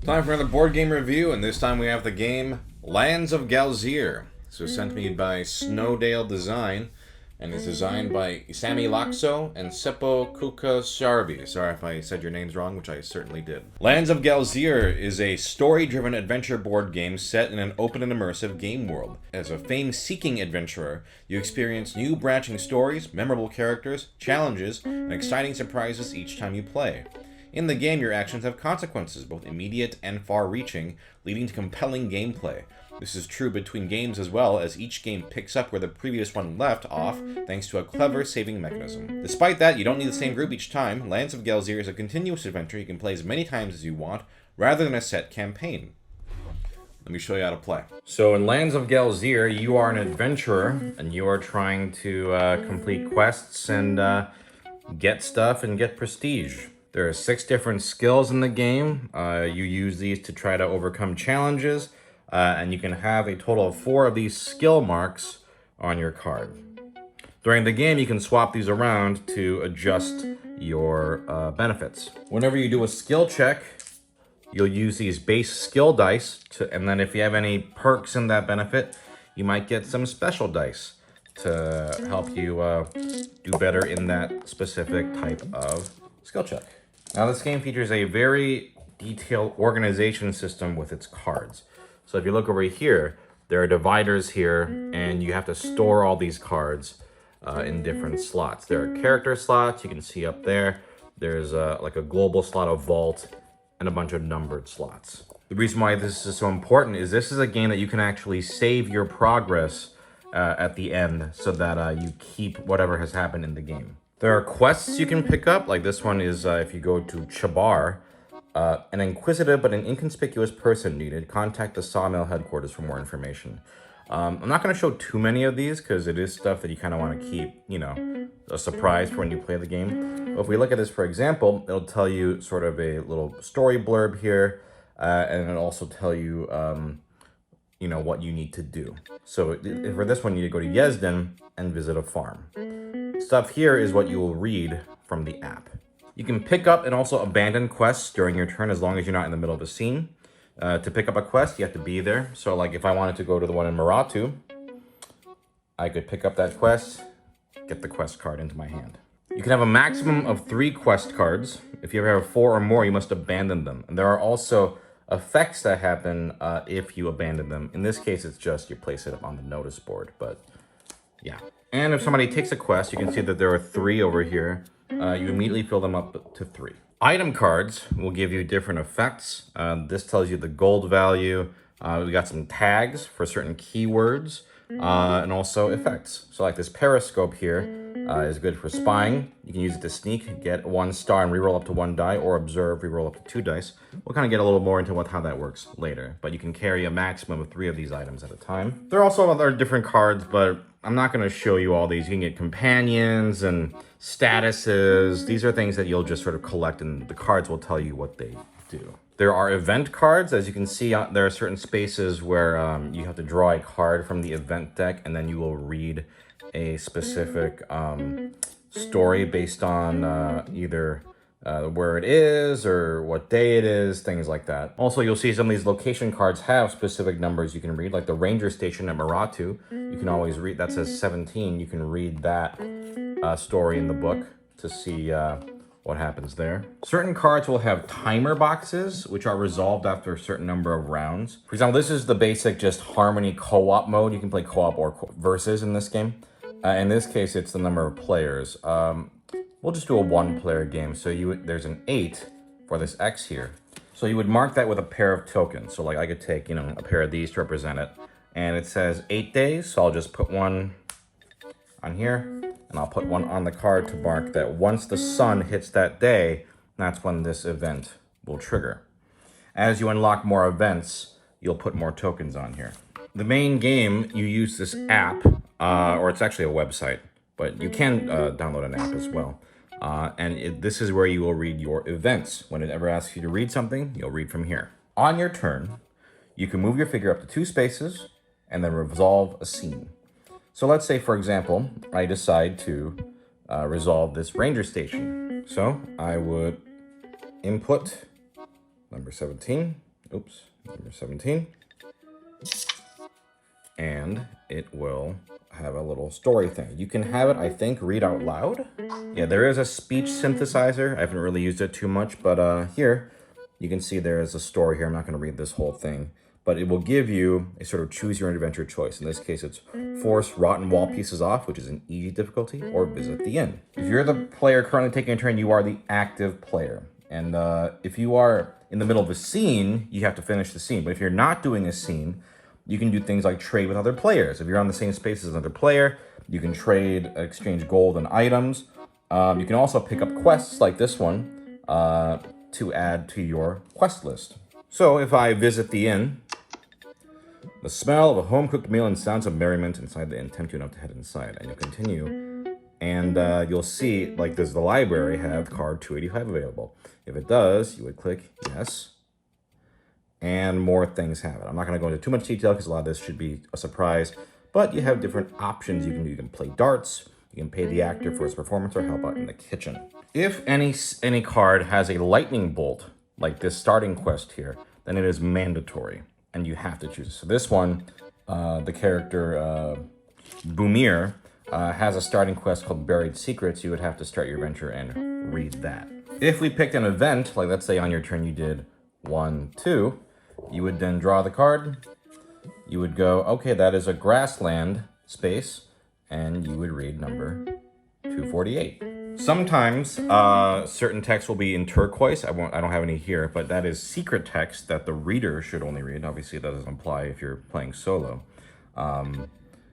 Time for another board game review, and this time we have the game Lands of Galzyr. This was sent to me by Snowdale Design, and is designed by Isami Laxo and Seppo Kukasarvi. Sorry if I said your names wrong, which I certainly did. Lands of Galzyr is a story-driven adventure board game set in an open and immersive game world. As a fame-seeking adventurer, you experience new branching stories, memorable characters, challenges, and exciting surprises each time you play. In the game, your actions have consequences, both immediate and far-reaching, leading to compelling gameplay. This is true between games as well, as each game picks up where the previous one left off, thanks to a clever saving mechanism. Despite that, you don't need the same group each time. Lands of Galzyr is a continuous adventure you can play as many times as you want, rather than a set campaign. Let me show you how to play. So in Lands of Galzyr, you are an adventurer, and you are trying to complete quests and get stuff and get prestige. There are 6 different skills in the game. You use these to try to overcome challenges, and you can have a total of 4 of these skill marks on your card. During the game, you can swap these around to adjust your benefits. Whenever you do a skill check, you'll use these base skill dice, and then if you have any perks in that benefit, you might get some special dice to help you do better in that specific type of skill check. Now this game features a very detailed organization system with its cards. So if you look over here, there are dividers here, and you have to store all these cards in different slots. There are character slots, you can see up there. There's like a global slot, a vault, and a bunch of numbered slots. The reason why this is so important is this is a game that you can actually save your progress at the end so that you keep whatever has happened in the game. There are quests you can pick up, like this one is if you go to Chabar, an inquisitive but an inconspicuous person needed. Contact the Sawmill headquarters for more information. I'm not going to show too many of these because it is stuff that you kind of want to keep, you know, a surprise for when you play the game. But if we look at this, for example, it'll tell you sort of a little story blurb here, and it'll also tell you, you know, what you need to do. So for this one, you need to go to Yezden and visit a farm. Stuff here is what you will read from the app. You can pick up and also abandon quests during your turn as long as you're not in the middle of a scene. To pick up a quest, you have to be there. So like if I wanted to go to the one in Maratu, I could pick up that quest, get the quest card into my hand. You can have a maximum of 3 quest cards. If you ever have 4 or more, you must abandon them. And there are also effects that happen if you abandon them. In this case, it's just you place it up on the notice board, but yeah. And if somebody takes a quest, you can see that there are 3 over here. You immediately fill them up to 3. Item cards will give you different effects. This tells you the gold value. We got some tags for certain keywords and also effects. So like this periscope here is good for spying. You can use it to sneak, get 1 star and reroll up to 1 die, or observe, reroll up to 2 dice. We'll kind of get a little more into how that works later, but you can carry a maximum of 3 of these items at a time. There are also other different cards, but I'm not going to show you all these. You can get companions and statuses. These are things that you'll just sort of collect, and the cards will tell you what they do. There are event cards. As you can see, there are certain spaces where you have to draw a card from the event deck, and then you will read a specific story based on either where it is or what day it is, things like that. Also, you'll see some of these location cards have specific numbers you can read, like the ranger station at Maratu. You can always read, that says 17. You can read that story in the book to see what happens there. Certain cards will have timer boxes, which are resolved after a certain number of rounds. For example, this is the basic just Harmony co-op mode. You can play co-op or versus in this game. In this case, it's the number of players. We'll just do a 1-player game. So there's an 8 for this X here. So you would mark that with a pair of tokens. So like I could take, you know, a pair of these to represent it. And it says 8 days. So I'll just put 1 on here. And I'll put 1 on the card to mark that once the sun hits that day, that's when this event will trigger. As you unlock more events, you'll put more tokens on here. The main game, you use this app, or it's actually a website, but you can download an app as well. This is where you will read your events. When it ever asks you to read something, you'll read from here. On your turn, you can move your figure up to 2 spaces and then resolve a scene. So let's say, for example, I decide to resolve this ranger station. So I would input number 17, Oops, number 17. And it will have a little story thing. You can have it, I think, read out loud. Yeah, there is a speech synthesizer. I haven't really used it too much, but here you can see there is a story here. I'm not going to read this whole thing, but it will give you a sort of choose your own adventure choice. In this case, it's force rotten wall pieces off, which is an easy difficulty, or visit the inn. If you're the player currently taking a turn, you are the active player. And if you are in the middle of a scene, you have to finish the scene. But if you're not doing a scene, you can do things like trade with other players. If you're on the same space as another player, you can trade, exchange gold and items. You can also pick up quests like this one to add to your quest list. So if I visit the inn, the smell of a home-cooked meal and sounds of merriment inside the inn tempt you enough to head inside. And you'll continue, and you'll see, like, does the library have card 285 available? If it does, you would click yes, and more things have it. I'm not going to go into too much detail because a lot of this should be a surprise, but you have different options you can do. You can play darts, you can pay the actor for his performance, or help out in the kitchen. If any card has a lightning bolt, like this starting quest here, then it is mandatory, and you have to choose it. So this one, the character Boomir has a starting quest called Buried Secrets. You would have to start your adventure and read that. If we picked an event, like let's say on your turn you did 1, 2, you would then draw the card. You would go, okay, that is a grassland space, and you would read number 248. Sometimes certain text will be in turquoise. I don't have any here, but that is secret text that the reader should only read. Obviously, that doesn't apply if you're playing solo.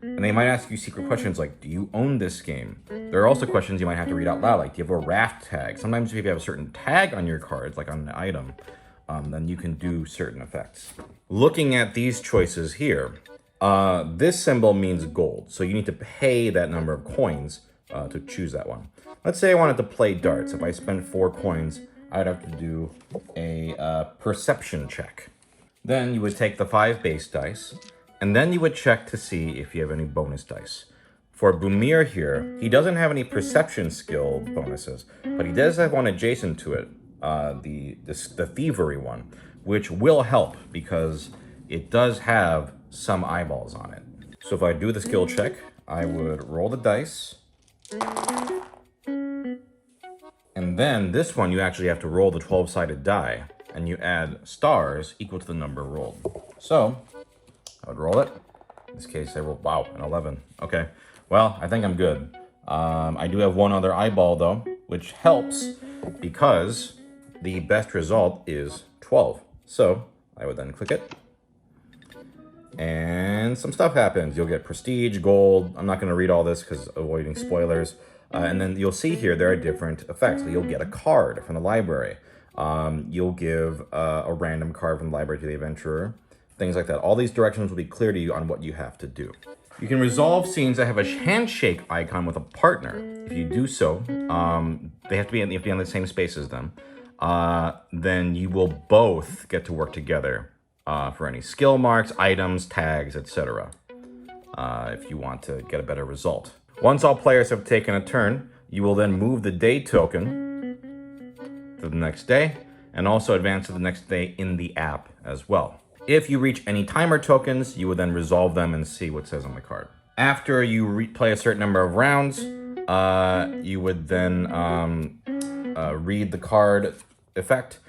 And they might ask you secret questions like, do you own this game? There are also questions you might have to read out loud, like, do you have a raft tag? Sometimes if you have a certain tag on your cards, like on an item, then you can do certain effects. Looking at these choices here, this symbol means gold. So you need to pay that number of coins to choose that one. Let's say I wanted to play darts. If I spent 4 coins, I'd have to do a perception check. Then you would take the 5 base dice, and then you would check to see if you have any bonus dice. For Boomir here, he doesn't have any perception skill bonuses, but he does have one adjacent to it, the thievery one, which will help because it does have some eyeballs on it. So if I do the skill check, I would roll the dice. And then this one, you actually have to roll the 12-sided die, and you add stars equal to the number rolled. So I would roll it. In this case, I rolled, wow, an 11. Okay, well, I think I'm good. I do have one other eyeball, though, which helps because the best result is 12. So I would then click it, and some stuff happens. You'll get prestige, gold. I'm not going to read all this because avoiding spoilers. And then you'll see here there are different effects. So you'll get a card from the library. You'll give a random card from the library to the adventurer. Things like that. All these directions will be clear to you on what you have to do. You can resolve scenes that have a handshake icon with a partner. If you do so, they have to be on the same space as them. Then you will both get to work together for any skill marks, items, tags, etc. If you want to get a better result. Once all players have taken a turn, you will then move the day token to the next day, and also advance to the next day in the app as well. If you reach any timer tokens, you will then resolve them and see what says on the card. After you play a certain number of rounds, you would then read the card effect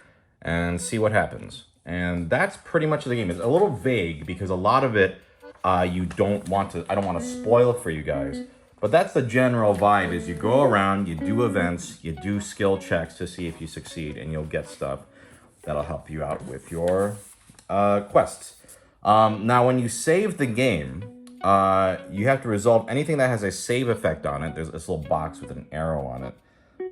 and see what happens. And that's pretty much the game. It's a little vague because a lot of it I don't want to spoil for you guys. But that's the general vibe, is you go around, you do events, you do skill checks to see if you succeed, and you'll get stuff that'll help you out with your quests. Now, when you save the game, you have to resolve anything that has a save effect on it. There's this little box with an arrow on it.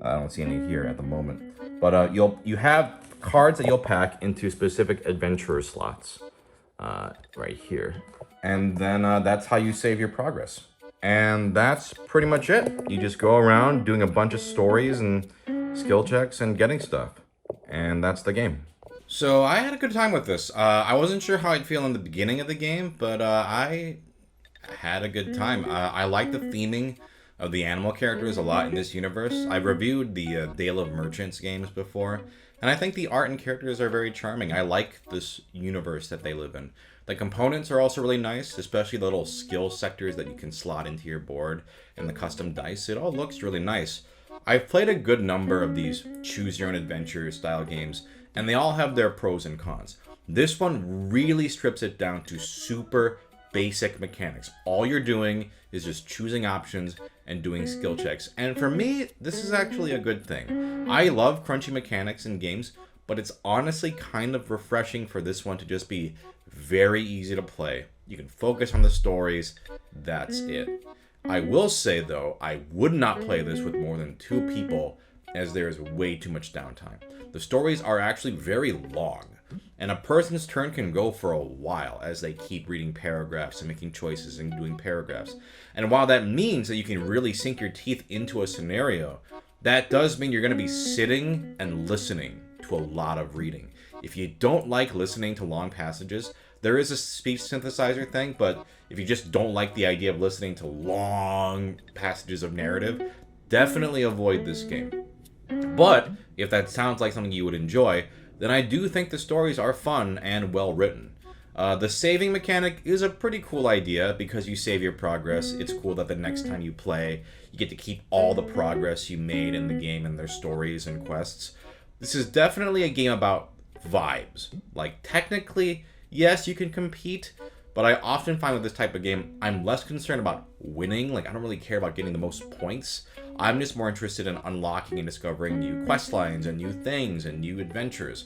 I don't see any here at the moment. But you have cards that you'll pack into specific adventurer slots right here. And then that's how you save your progress. And that's pretty much it. You just go around doing a bunch of stories and skill checks and getting stuff. And that's the game. So I had a good time with this. I wasn't sure how I'd feel in the beginning of the game, but I had a good time. I like the theming of the animal characters a lot in this universe. I've reviewed the Dale of Merchants games before, And I think the art and characters are very charming. I like this universe that they live in. The components are also really nice, especially the little skill sectors that you can slot into your board and the custom dice. It all looks really nice. I've played a good number of these choose your own adventure style games, and they all have their pros and cons. This one really strips it down to super basic mechanics. All you're doing is just choosing options and doing skill checks. And for me, this is actually a good thing. I love crunchy mechanics in games, but it's honestly kind of refreshing for this one to just be very easy to play. You can focus on the stories. That's it. I will say, though, I would not play this with more than 2 people, as there is way too much downtime. The stories are actually very long, and a person's turn can go for a while as they keep reading paragraphs and making choices and doing paragraphs. And while that means that you can really sink your teeth into a scenario, that does mean you're going to be sitting and listening to a lot of reading. If you don't like listening to long passages, there is a speech synthesizer thing, but if you just don't like the idea of listening to long passages of narrative, definitely avoid this game. But if that sounds like something you would enjoy, then I do think the stories are fun and well written. The saving mechanic is a pretty cool idea because you save your progress. It's cool that the next time you play, you get to keep all the progress you made in the game and their stories and quests. This is definitely a game about vibes. Like, technically, yes, you can compete, but I often find with this type of game, I'm less concerned about winning. Like, I don't really care about getting the most points. I'm just more interested in unlocking and discovering new quest lines and new things and new adventures.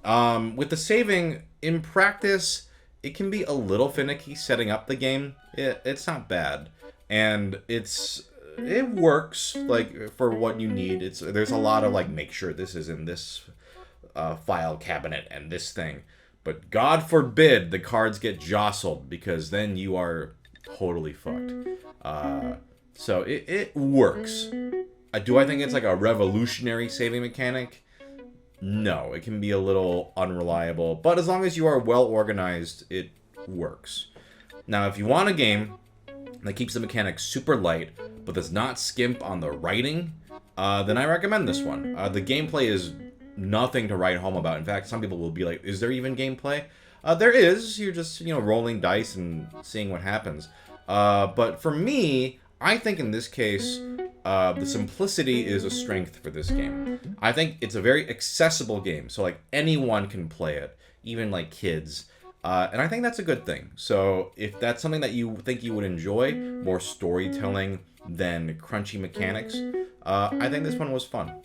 With the saving, in practice, it can be a little finicky setting up the game. It's not bad. And it works, like, for what you need. There's a lot of, like, make sure this is in this file cabinet and this thing. But God forbid the cards get jostled, because then you are totally fucked. So it works. Do I think it's like a revolutionary saving mechanic? No, it can be a little unreliable. But as long as you are well organized, it works. Now, if you want a game that keeps the mechanics super light, but does not skimp on the writing, then I recommend this one. The gameplay is nothing to write home about. In fact, some people will be like, is there even gameplay? There is. You're just, rolling dice and seeing what happens. But for me, I think in this case, the simplicity is a strength for this game. I think it's a very accessible game, so like anyone can play it, even like kids. And I think that's a good thing. So if that's something that you think you would enjoy, more storytelling than crunchy mechanics, I think this one was fun.